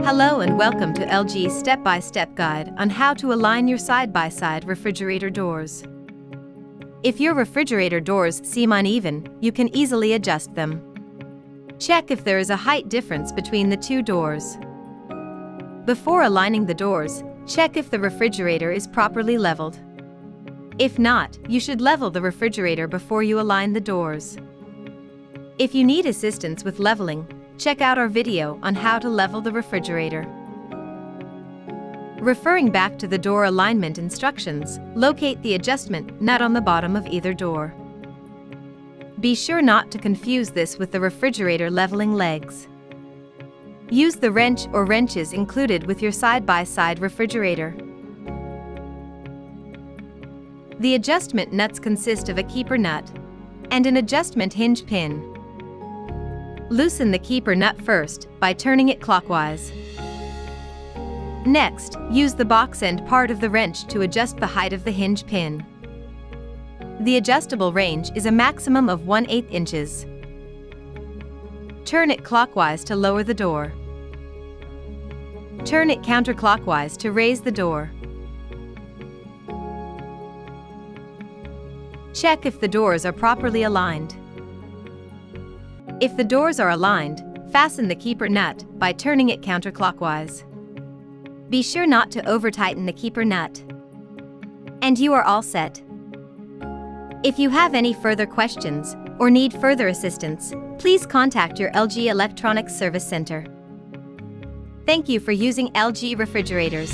Hello and welcome to LG's step-by-step guide on how to align your side-by-side refrigerator doors. If your refrigerator doors seem uneven, you can easily adjust them. Check if there is a height difference between the two doors. Before aligning the doors, check if the refrigerator is properly leveled. If not, you should level the refrigerator before you align the doors. If you need assistance with leveling, check out our video on how to level the refrigerator. Referring back to the door alignment instructions, locate the adjustment nut on the bottom of either door. Be sure not to confuse this with the refrigerator leveling legs. Use the wrench or wrenches included with your side-by-side refrigerator. The adjustment nuts consist of a keeper nut and an adjustment hinge pin. Loosen the keeper nut first by turning it clockwise. Next, use the box end part of the wrench to adjust the height of the hinge pin. The adjustable range is a maximum of 1/8 inches. Turn it clockwise to lower the door. Turn it counterclockwise to raise the door. Check if the doors are properly aligned. If the doors are aligned, fasten the keeper nut by turning it counterclockwise. Be sure not to over-tighten the keeper nut. And you are all set. If you have any further questions or need further assistance, please contact your LG Electronics Service Center. Thank you for using LG refrigerators.